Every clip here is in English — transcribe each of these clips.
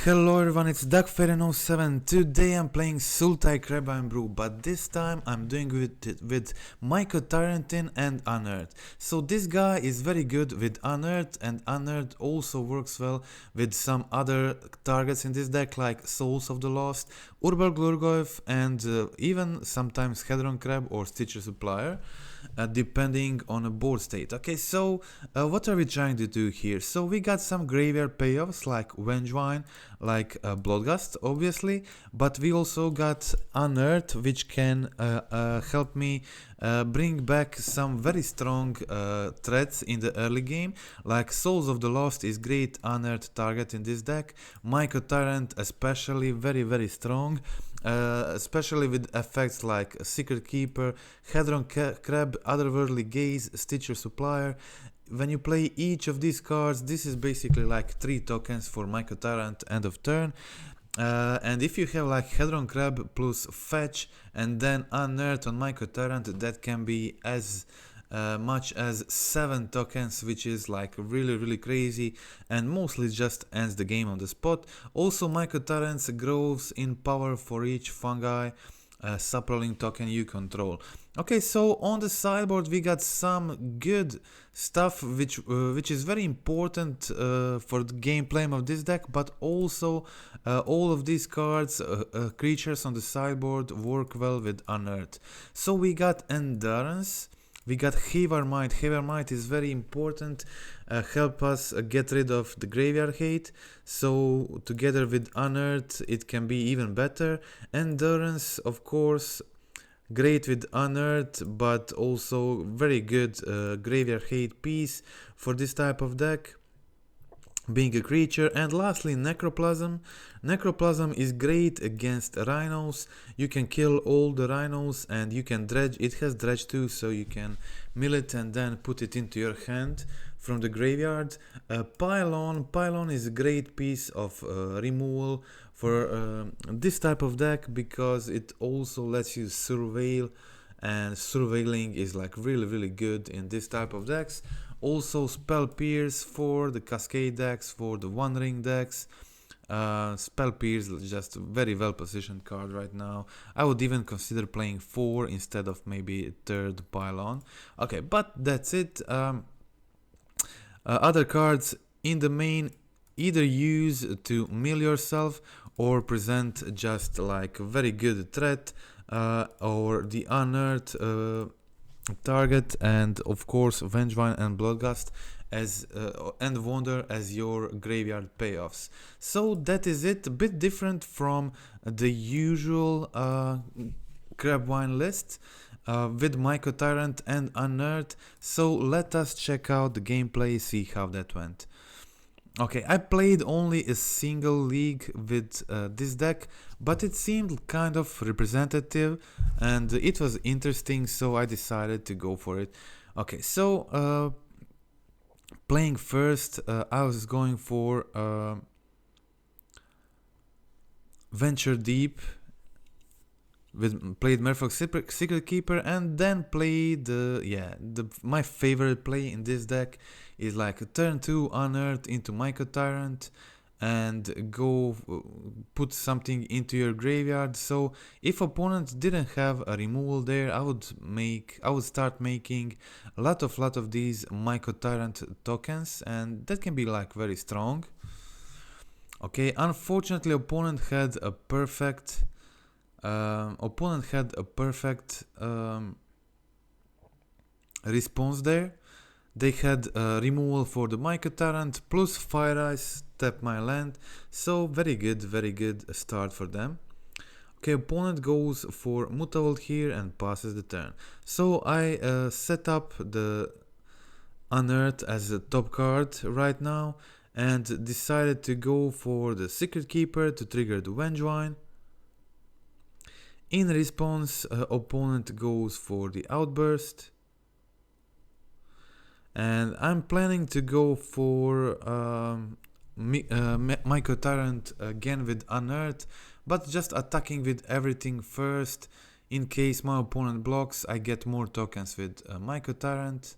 Hello everyone, it's DuckFairy07. Today I'm playing Sultai Crabvine BREW, but this time I'm doing it with Mycotyrant and Unearth. So this guy is very good with Unearth, and Unearth also works well with some other targets in this deck like Souls of the Lost, Urborg Lhurgoyf, and even sometimes Hedron Crab or Stitcher Supplier, depending on a board state. Okay, so what are we trying to do here? So we got some graveyard payoffs like Vengevine, like Bloodghast obviously, but we also got Unearth, which can help me bring back some very strong threats in the early game, like Souls of the Lost is great Unearth target in this deck, Mycotyrant especially very strong, especially with effects like Secretkeeper, Hedron Crab, Otherworldly Gaze, Stitcher Supplier. When you play each of these cards, this is basically like 3 tokens for Mycotyrant end of turn. And if you have like Hedron Crab plus Fetch and then Unearth on Mycotyrant, that can be as much as 7 tokens, which is like really crazy and mostly just ends the game on the spot. Also Mycotyrant grows in power for each fungi sapling token you control. Okay, so on the sideboard we got some good stuff which is very important for the gameplay of this deck, but also all of these cards, creatures on the sideboard, work well with Unearth. So we got Endurance, we got Havermight. Havermight is very important, help us get rid of the graveyard hate, so together with Unearth it can be even better. Endurance, of course, great with Unearth, but also very good graveyard hate piece for this type of deck, being a creature. And lastly, Necroplasm. Necroplasm is great against rhinos. You can kill all the rhinos and you can dredge. It has dredge too, so you can mill it and then put it into your hand from the graveyard. Pylon. Pylon is a great piece of removal for this type of deck, because it also lets you surveil, and surveilling is like really good in this type of decks. Also Spell Pierce for the Cascade decks, for the One Ring decks. Spell Pierce is just a very well positioned card right now. I would even consider playing 4 instead of maybe third Pylon. Okay, but that's it. Other cards in the main, either use to mill yourself or present just like a very good threat, or the Unearth target, and of course Vengevine and Bloodghast as and Wonder as your graveyard payoffs. So that is it, a bit different from the usual Crabvine list with Mycotyrant and Unearth. So let us check out the gameplay, see how that went. Okay, I played only a single league with this deck, but it seemed kind of representative and it was interesting, so I decided to go for it. Okay, so playing first, I was going for Venture Deep, played Merfolk Secretkeeper, and then played my favorite play in this deck is like a turn 2 Unearth into Mycotyrant and go put something into your graveyard. So if opponent didn't have a removal there, I would start making a lot of these Mycotyrant tokens, and that can be like very strong. Okay, unfortunately opponent had a perfect response there. They had removal for the Mycotyrant plus Fire Ice, tap my land, so very good start for them. Okay, opponent goes for Mutavault here and passes the turn. So I set up the Unearth as a top card right now and decided to go for the Secretkeeper to trigger the Vengevine. In response, opponent goes for the Outburst, and I'm planning to go for Mycotyrant again with Unearth, but just attacking with everything first. In case my opponent blocks, I get more tokens with Mycotyrant.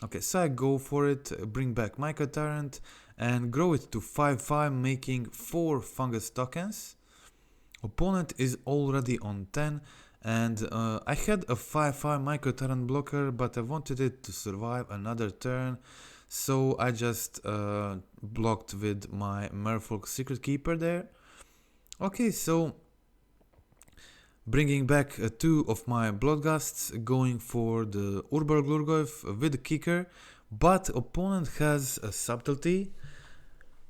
Okay, so I go for it, bring back Mycotyrant, and grow it to 5/5, making 4 fungus tokens. Opponent is already on 10, and I had a 5/5 Mycotyrant blocker, but I wanted it to survive another turn, so I just blocked with my Merfolk Secretkeeper there. Okay, so bringing back 2 of my Bloodghasts, going for the Urborg Lhurgoyf with the kicker, but opponent has a subtlety.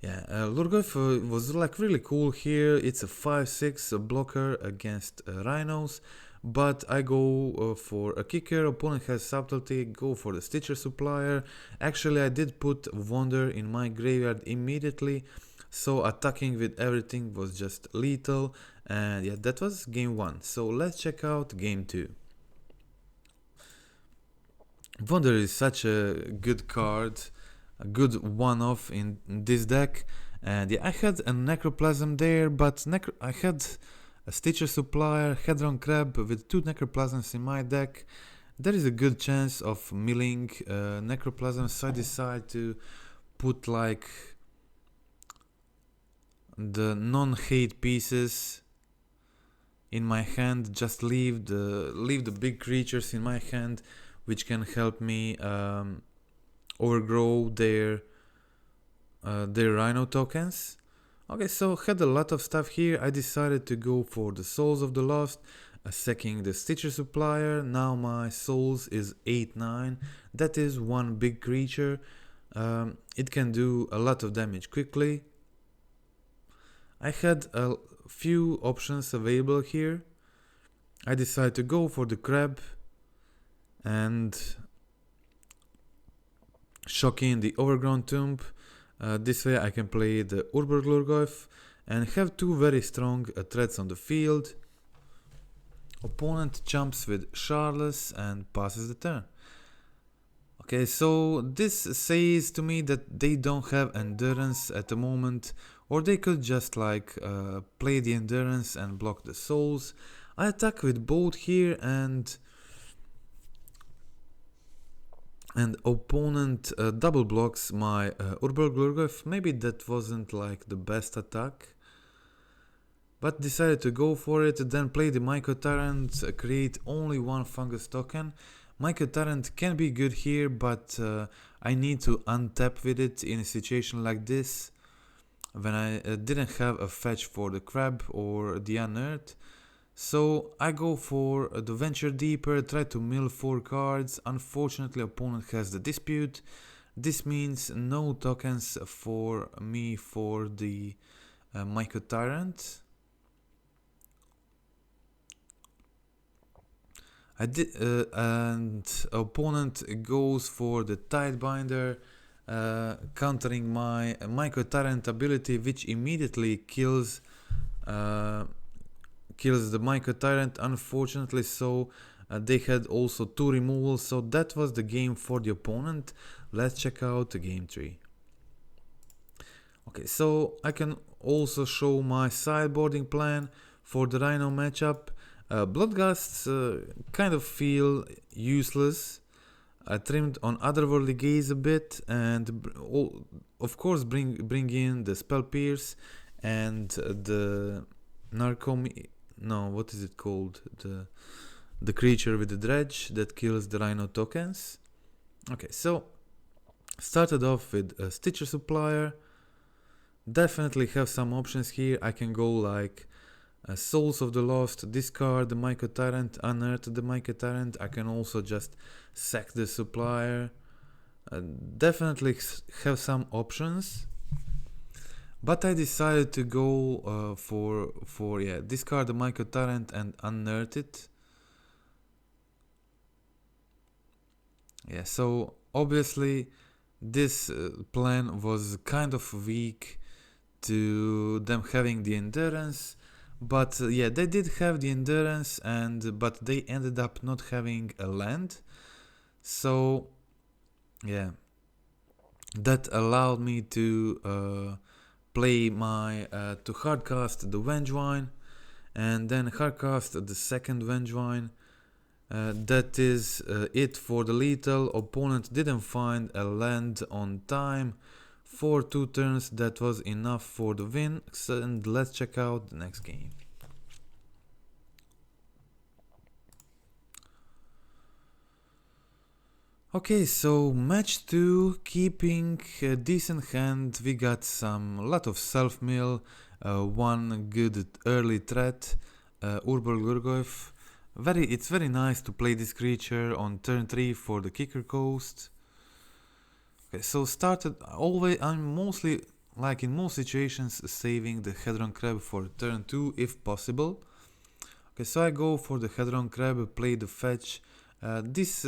Yeah, Lhurgoyf was like really cool here. It's a 5/6 blocker against rhinos, but I go for a kicker. Opponent has subtlety, go for the Stitcher Supplier. Actually, I did put Wonder in my graveyard immediately, so attacking with everything was just lethal. And yeah, that was game 1. So let's check out game 2. Wonder is such a good card, a good one-off in this deck. And yeah, I had a Necroplasm there, but I had a Stitcher Supplier, Hedron Crab with 2 Necroplasms in my deck. There is a good chance of milling Necroplasm, so I decided to put like the non-hate pieces in my hand, just leave the big creatures in my hand, which can help me overgrow their rhino tokens. Okay, so had a lot of stuff here. I decided to go for the Souls of the Lost, sacking the Stitcher Supplier. Now my souls is 8/9. That is 1 big creature. It can do a lot of damage quickly. I had a few options available here. I decided to go for the crab and shock in the Overgrown Tomb. This way I can play the Urborg Lhurgoyf and have 2 very strong threats on the field. Opponent jumps with Charless and passes the turn. Okay, so this says to me that they don't have endurance at the moment, or they could just like play the endurance and block the souls. I attack with both here, and opponent double blocks my Urborg Lhurgoyf. Maybe that wasn't like the best attack, but decided to go for it. Then play the Mycotyrant, create only 1 fungus token. Mycotyrant can be good here, but I need to untap with it in a situation like this, when I didn't have a fetch for the crab or the Unearth. So I go for the Venture Deeper, try to mill 4 cards. Unfortunately, opponent has the Dispute. This means no tokens for me for the Mycotyrant. And opponent goes for the Tidebinder, countering my Mycotyrant ability, which immediately kills the Mycotyrant, unfortunately. So they had also 2 removals, so that was the game for the opponent. Let's check out game 3. Okay, so I can also show my sideboarding plan for the Rhino matchup. Bloodghasts kind of feel useless. I trimmed on Otherworldly Gaze a bit, and of course bring in the Spell Pierce and the what is it called? The creature with the dredge that kills the Rhino tokens. Okay, so started off with a Stitcher Supplier. Definitely have some options here. I can go like Souls of the Lost, discard the Mycotyrant, unearth the Mycotyrant. I can also just sack the Supplier. Definitely have some options, but I decided to go for discard the Mycotyrant and unearth it. Yeah, so obviously this plan was kind of weak to them having the endurance. But yeah, they did have the endurance, but they ended up not having a land. So yeah, that allowed me to play my to hardcast the Vengevine, and then hardcast the second Vengevine. That is it for the lethal. Opponent didn't find a land on time For 2 turns that was enough for the win, and let's check out the next game. Okay, so match 2, keeping a decent hand. We got lot of self-mill, one good early threat, Urborg Lhurgoyf. It's very nice to play this creature on turn 3 for the kicker coast. Okay, so I'm mostly, like in most situations, saving the Hedron Crab for turn 2 if possible. Okay, so I go for the Hedron Crab, play the fetch. This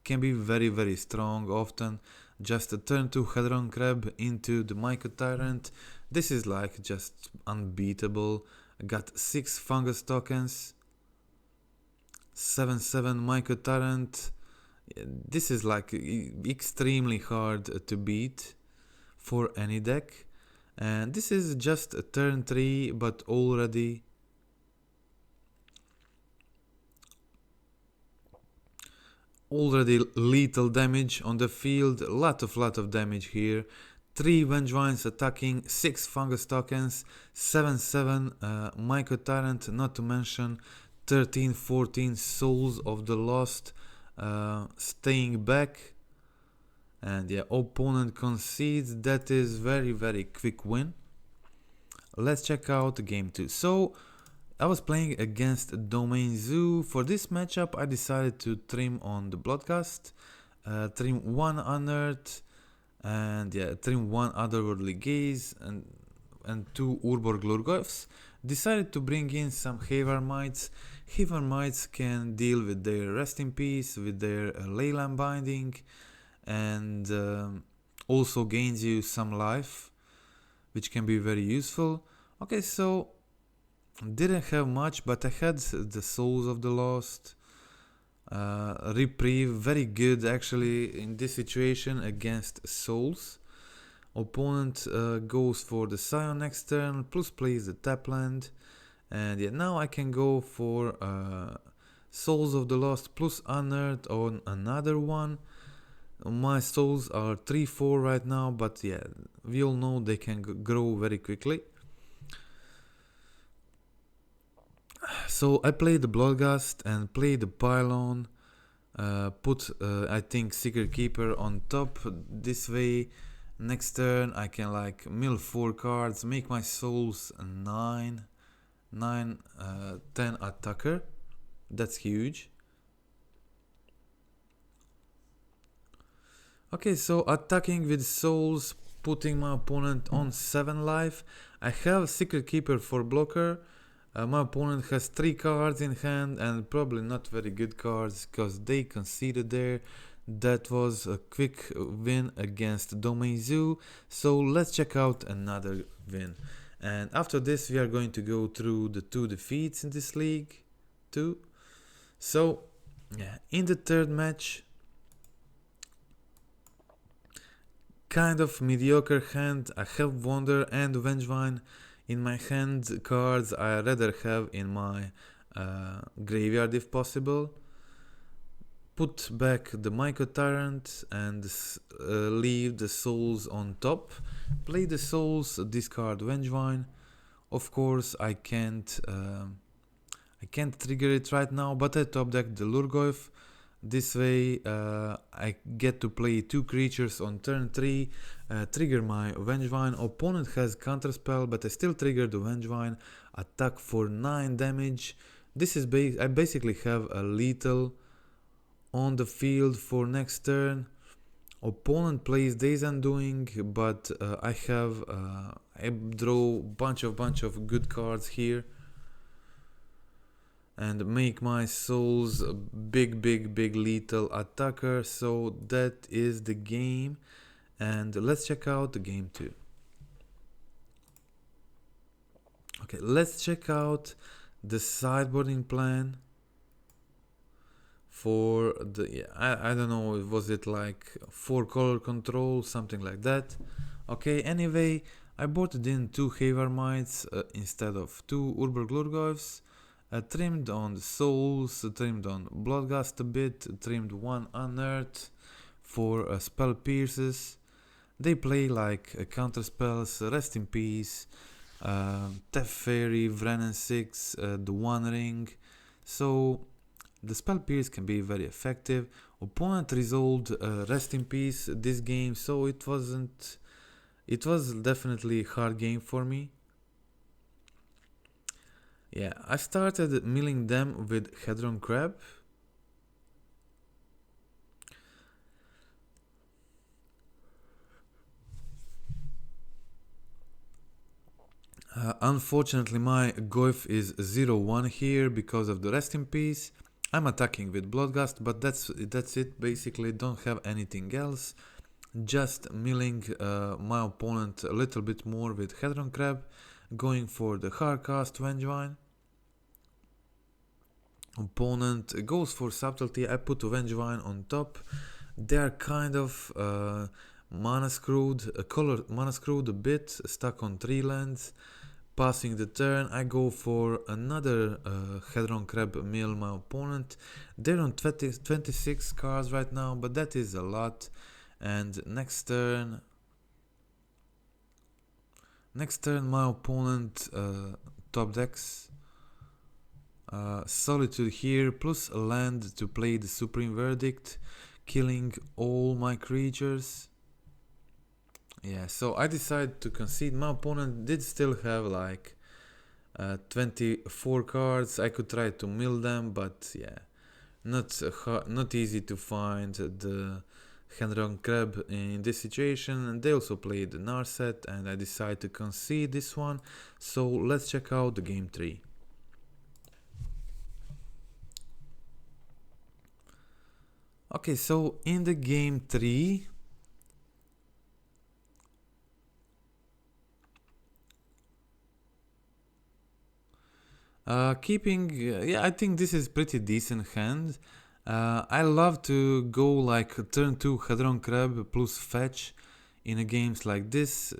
can be very strong often. Just a turn 2 Hedron Crab into the Mycotyrant. This is like just unbeatable. Got 6 fungus tokens. 7/7 Mycotyrant. This is like extremely hard to beat for any deck. And this is just a turn 3, but already lethal damage on the field. Lot of damage here. 3 Vengevines attacking, 6 fungus tokens, 7/7 Mycotyrant, not to mention 13-14 Souls of the Lost staying back. And yeah, opponent concedes. That is very quick win. Let's check out game 2. So I was playing against Domain Zoo. For this matchup I decided to trim on the Bloodghast, trim 1 Unearth, and yeah, trim 1 Otherworldly Gaze and 2 Urborg Lhurgoyfs. Decided to bring in some Havermites. Havermites can deal with their Rest in Peace, with their Leyline Binding, and also gains you some life, which can be very useful. Okay, so didn't have much, but I had the Souls of the Lost, Reprieve, very good actually in this situation against Souls. Opponent goes for the Scion next turn, plus plays the tap land, and yeah, now I can go for Souls of the Lost plus Unearth on another one. My souls are 3-4 right now, but yeah, we all know they can grow very quickly. So I play the Bloodghast and play the Pylon, put I think Secretkeeper on top. This way next turn I can like mill 4 cards, make my souls 9, 10 attacker. That's huge. Okay, so attacking with souls, putting my opponent on 7 life. I have Secretkeeper for blocker. My opponent has 3 cards in hand and probably not very good cards because they conceded there. That was a quick win against Domain Zoo. So let's check out another win. And after this we are going to go through the 2 defeats in this league too. So yeah, in the third match, kind of mediocre hand. I have Wonder and Vengevine in my hand. Cards I rather have in my graveyard if possible. Put back the Mycotyrant and leave the souls on top. Play the souls, discard Vengevine. Of course I can't trigger it right now, but I top deck the Lhurgoyf. This way I get to play 2 creatures on turn 3, trigger my Vengevine. Opponent has counterspell, but I still trigger the Vengevine, attack for 9 damage. This is I basically have a lethal on the field for next turn. Opponent plays Days Undoing, but I draw bunch of good cards here and make my souls a big lethal attacker. So that is the game, and let's check out the game 2. Okay, let's check out the sideboarding plan for the, yeah, I don't know, was it like 4 color control, something like that. Okay, anyway, I boarded in 2 Havermites instead of 2 Urborg Lhurgoyfs. Trimmed on the souls, trimmed on Bloodghast a bit, trimmed 1 Unearth for spell pierces. They play like counter spells, Rest in Peace, Theft Fairy, Vrennen 6, the One Ring. So the spell pierce can be very effective. Opponent resolved Rest in Peace this game, so it was definitely a hard game for me. Yeah, I started milling them with Hedron Crab. Unfortunately, my Goyf is 0-1 here because of the Rest in Peace. I'm attacking with Bloodghast, but that's it. Basically, don't have anything else. Just milling my opponent a little bit more with Hedron Crab, going for the hard cast Vengevine. Opponent goes for Subtlety. I put Vengevine on top. They are kind of mana screwed a bit, stuck on 3 lands. Passing the turn, I go for another Hedron Crab mill my opponent. They're on 26 cards right now, but that is a lot. And next turn my opponent top decks Solitude here, plus a land to play the Supreme Verdict, killing all my creatures. Yeah, so I decided to concede. My opponent did still have like 24 cards. I could try to mill them, but yeah, not easy to find the Hedron Crab in this situation. And they also played the Narset, and I decided to concede this one. So let's check out the game 3. Okay, so in the game 3, yeah, I think this is pretty decent hand. I love to go like turn 2 Hedron Crab plus fetch in a games like this.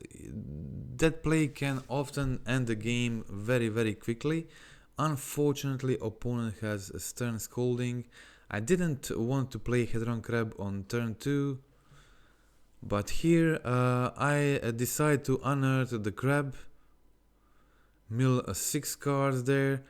That play can often end the game very quickly. Unfortunately, opponent has a Stern Scolding. I didn't want to play Hedron Crab on turn 2, but here I decide to unearth the crab, mill 6 cards there,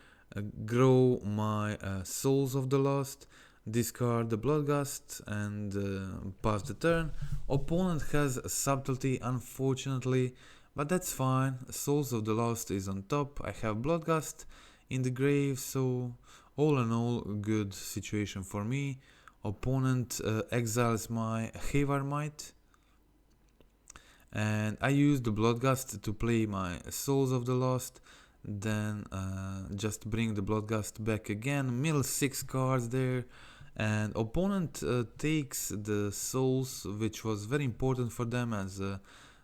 grow my Souls of the Lost, discard the Bloodghast, and pass the turn. Opponent has a Subtlety, unfortunately, but that's fine. Souls of the Lost is on top. I have Bloodghast in the grave, so all in all, good situation for me. Opponent exiles my Havarmite, and I use the Bloodghast to play my Souls of the Lost. Then just bring the Bloodghast back again, mill 6 cards there, and opponent takes the Souls, which was very important for them, as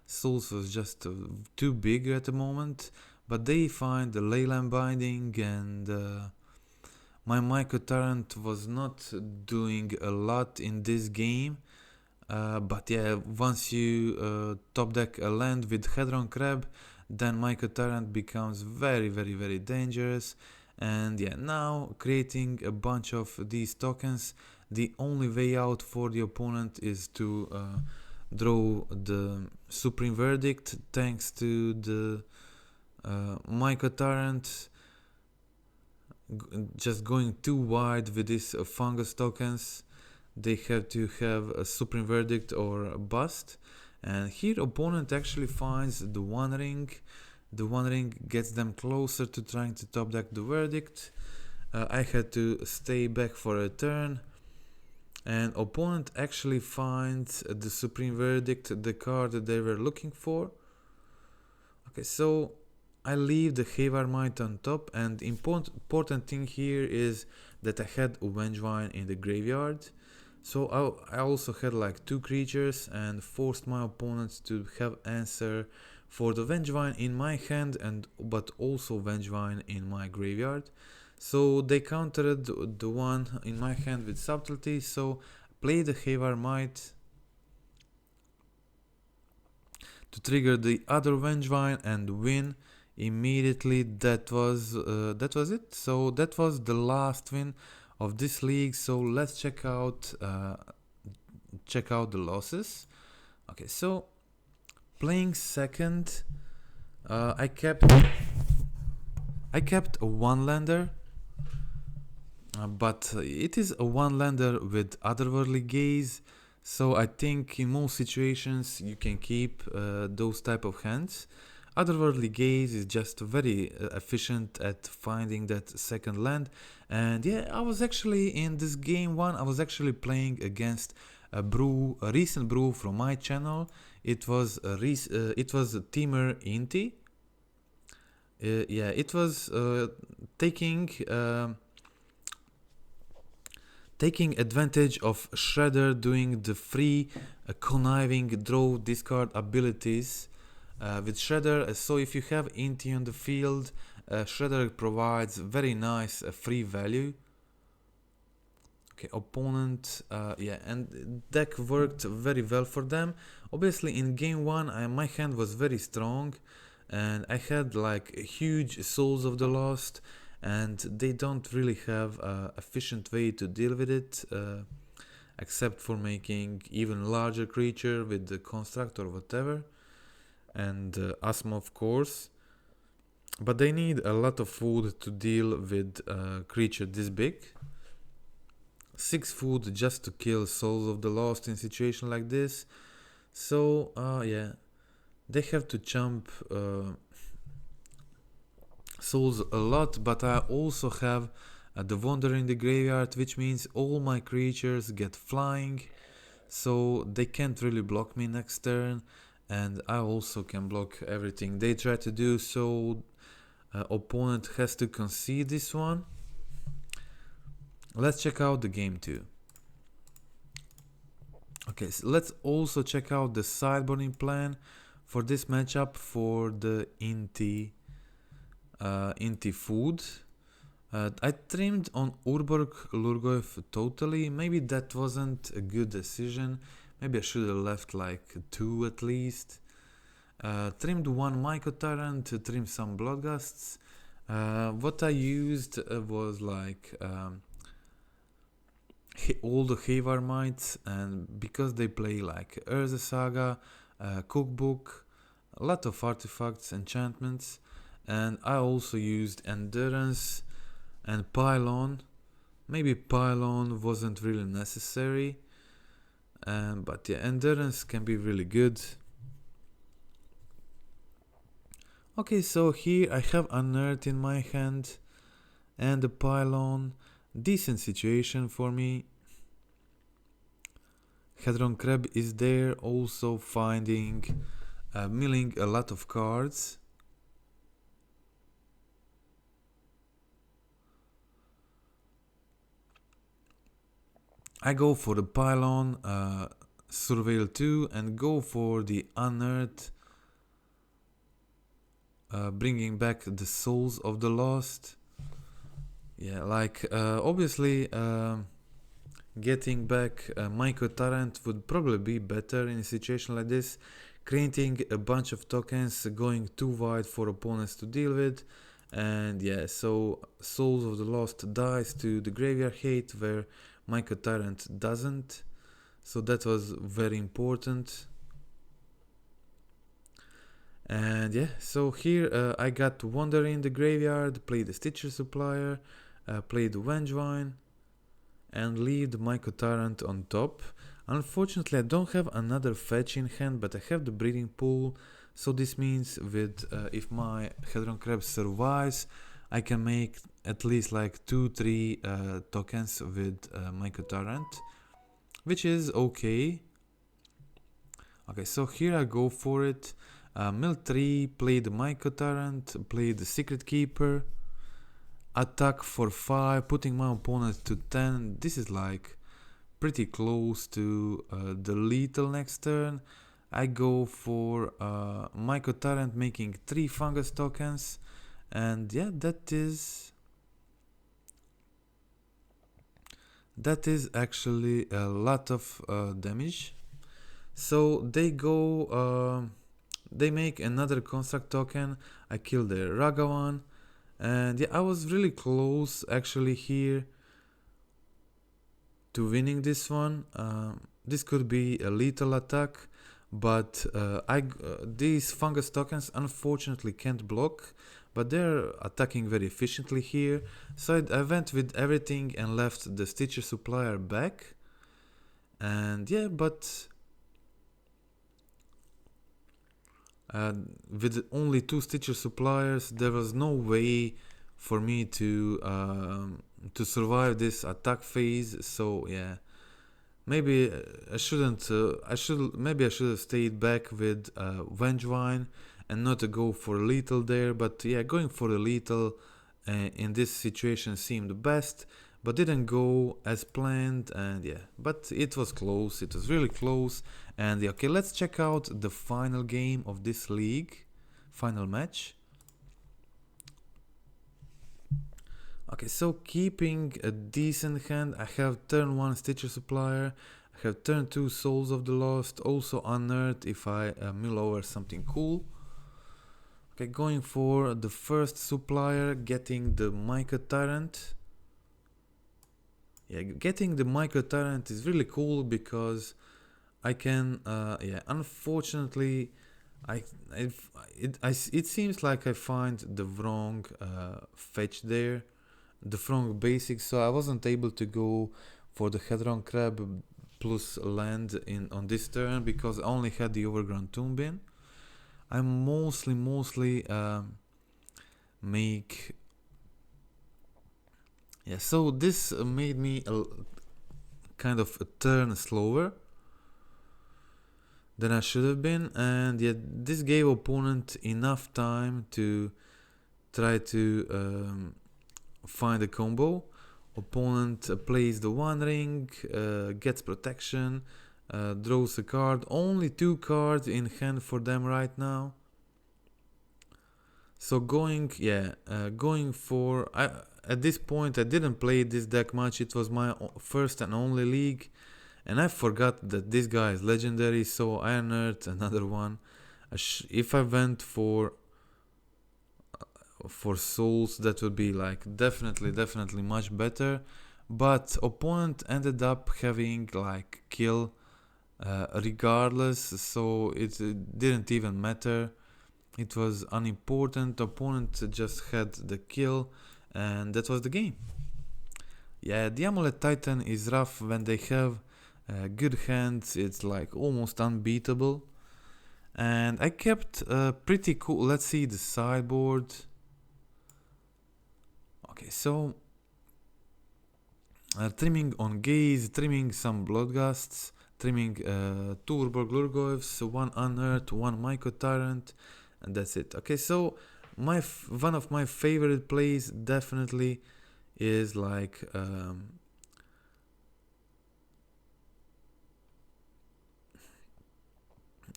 Souls was just too big at the moment. But they find the Leyline Binding, and my Mycotyrant was not doing a lot in this game. But yeah, once you top deck a land with Hedron Crab, then Mycotyrant becomes very dangerous. And yeah, now creating a bunch of these tokens, the only way out for the opponent is to draw the Supreme Verdict, thanks to the Mycotyrant just going too wide with these fungus tokens. They have to have a Supreme Verdict or a bust. And here opponent actually finds the One Ring. The One Ring gets them closer to trying to top deck the Verdict. I had to stay back for a turn. And opponent actually finds the Supreme Verdict, the card that they were looking for. Okay, so I leave the Havarmite on top, and important thing here is that I had a Vengevine in the graveyard. So I also had like 2 creatures and forced my opponents to have answer for the Vengevine in my hand, but also Vengevine in my graveyard. So they countered the one in my hand with Subtlety, so play the Havarmite to trigger the other Vengevine and win immediately. That was it. So that was the last win of this league. So let's check out the losses. Okay, so Playing second, I kept a one lander, but it is a one lander with Otherworldly Gaze, so I think in most situations you can keep those type of hands. Otherworldly Gaze is just very efficient at finding that second land, and yeah, I was actually in this game one. I was actually playing against a recent brew from my channel. It was a teamer Inti. Yeah, it was taking advantage of Shredder doing the free conniving draw discard abilities with Shredder. So if you have Inti on the field, Shredder provides very nice free value. Okay, opponent, yeah, and deck worked very well for them. Obviously in game one my hand was very strong and I had like huge Souls of the Lost, and they don't really have an efficient way to deal with it, except for making even larger creature with the construct or whatever, and Asthma of course. But they need a lot of food to deal with a creature this big. 6 food just to kill Souls of the Lost in situation like this. So yeah, they have to chump souls a lot, but I also have the Wander in the graveyard, which means all my creatures get flying, so they can't really block me next turn, and I also can block everything they try to do, so opponent has to concede this one. Let's check out the game 2. Okay, so let's also check out the sideboarding plan for this matchup for the Inti food. I trimmed on Urborg Lhurgoyf totally. Maybe that wasn't a good decision. Maybe I should have left like 2 at least. Trimmed 1 Mycotyrant, trimmed some Bloodghasts. What I used was like all the Havar Mites, and because they play like Urza Saga, Cookbook, a lot of artifacts, enchantments, and I also used Endurance and Pylon. Maybe Pylon wasn't really necessary, but yeah, Endurance can be really good. Okay, so here I have Unearth in my hand and the Pylon. Decent situation for me. Hedron Crab is there, also milling a lot of cards. I go for the Pylon, Surveil 2, and go for the Unearth, bringing back the Souls of the Lost. Yeah, like obviously getting back Mycotyrant would probably be better in a situation like this, creating a bunch of tokens, going too wide for opponents to deal with. And yeah, so Souls of the Lost dies to the Graveyard Hate where Mycotyrant doesn't, so that was very important. And yeah, so here I got Wander in the graveyard, played the Stitcher Supplier, played the Vengevine, and leave the Mycotyrant on top. Unfortunately I don't have another fetch in hand, but I have the Breeding Pool, so this means with if my Hedron Crab survives, I can make at least like 2-3 tokens with Mycotyrant, which is okay. Okay, so here I go for it. Mill 3, play the Mycotyrant, play the Secretkeeper, attack for 5, putting my opponent to 10. This is like pretty close to the lethal next turn. I go for Mycotyrant, making 3 fungus tokens, and yeah, that is actually a lot of damage. So they go, they make another construct token. I kill the Ragavan, and yeah, I was really close actually here to winning this one. This could be a lethal attack, but these fungus tokens unfortunately can't block, but they're attacking very efficiently here. So I went with everything and left the Stitcher Supplier back. And yeah, but with only 2 Stitcher Suppliers, there was no way for me to survive this attack phase. So yeah, maybe I shouldn't. Maybe I should have stayed back with Vengevine and not to go for a lethal there. But yeah, going for a lethal in this situation seemed best, but didn't go as planned. And yeah, but it was close. It was really close. And yeah, okay, let's check out the final game of this league, final match. Okay, so keeping a decent hand, I have turn 1 Stitcher Supplier, I have turn 2 Souls of the Lost, also Unearth if I mill over something cool. Okay, going for the first Supplier, getting the Mycotyrant. Yeah, getting the Mycotyrant is really cool because I can, yeah, unfortunately, it seems like I find the wrong fetch there, the wrong basics, so I wasn't able to go for the Hedron Crab plus land on this turn because I only had the Overgrown Tomb in. I mostly make, yeah, so this made me kind of a turn slower than I should have been, and yet this gave opponent enough time to try to find a combo. Opponent plays the One Ring, gets protection, draws a card. Only 2 cards in hand for them right now. So going for, at this point I didn't play this deck much. It was my first and only league, and I forgot that this guy is legendary, so I unearthed another one. If I went for souls, that would be like definitely much better, but opponent ended up having like kill regardless, so it didn't even matter. It was unimportant. Opponent just had the kill, and that was the game. Yeah, the Amulet Titan is rough when they have good hands. It's like almost unbeatable, and I kept pretty cool. Let's see the sideboard. Okay, so trimming on Gaze, trimming some Bloodghasts, trimming 2 Urborg Lhurgoyfs, 1 Unearth, 1 Mycotyrant, and that's it. Okay, so one of my favorite plays definitely is like a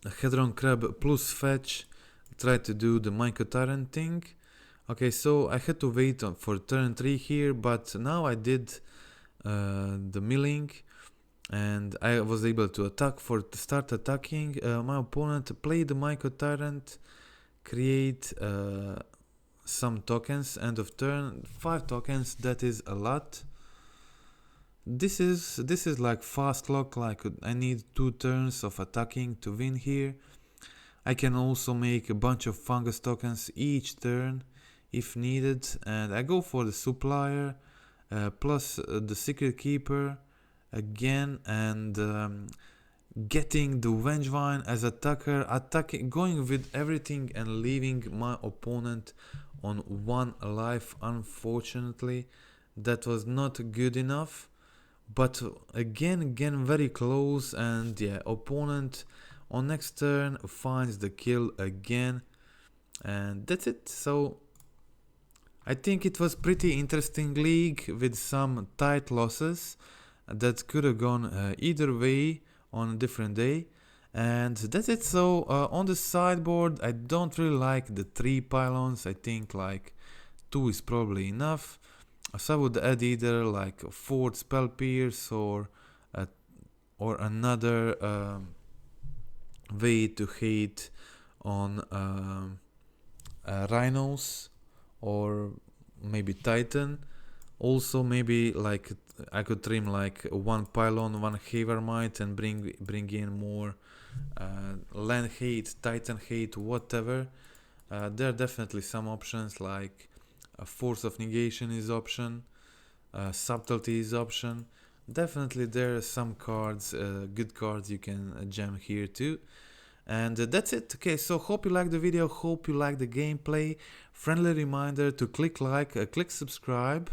Hedron Crab plus fetch, try to do the Mycotyrant thing. Okay, so I had to wait for turn 3 here, but now I did the milling and I was able to start attacking. My opponent played the Mycotyrant, create some tokens, end of turn, 5 tokens, that is a lot. This is like fast lock, like I need 2 turns of attacking to win here. I can also make a bunch of fungus tokens each turn if needed, and I go for the Supplier plus the Secretkeeper again, and getting the Vengevine as attacker, going with everything and leaving my opponent on 1 life. Unfortunately, that was not good enough, but again very close, and yeah, opponent on next turn finds the kill again, and that's it. So I think it was pretty interesting league with some tight losses that could have gone either way on a different day, and that's it. So on the sideboard, I don't really like the 3 pylons. I think like 2 is probably enough, so I would add either like a 4th Spell Pierce or another way to hate on Rhinos, or maybe Titan, Also maybe like I could trim like one pylon, one Havermite, and bring in more land hate, titan hate, whatever. There are definitely some options like force of negation is option, subtlety is option. Definitely there are some cards, good cards you can jam here too. And that's it. Okay, so hope you like the video, hope you like the gameplay. Friendly reminder to click like, click subscribe.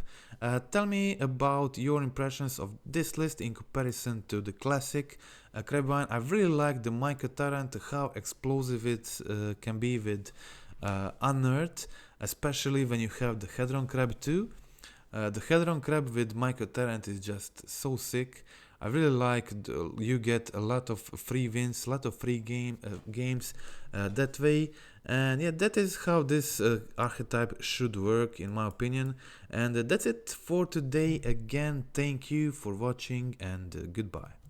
Tell me about your impressions of this list in comparison to the classic Crabvine. I really like the Mycotyrant, how explosive it can be with Unearth, especially when you have the Hedron Crab too. The Hedron Crab with Mycotyrant is just so sick. I really like you get a lot of free wins, a lot of free games that way. And yeah, that is how this archetype should work in my opinion. And that's it for today. Again, thank you for watching and goodbye.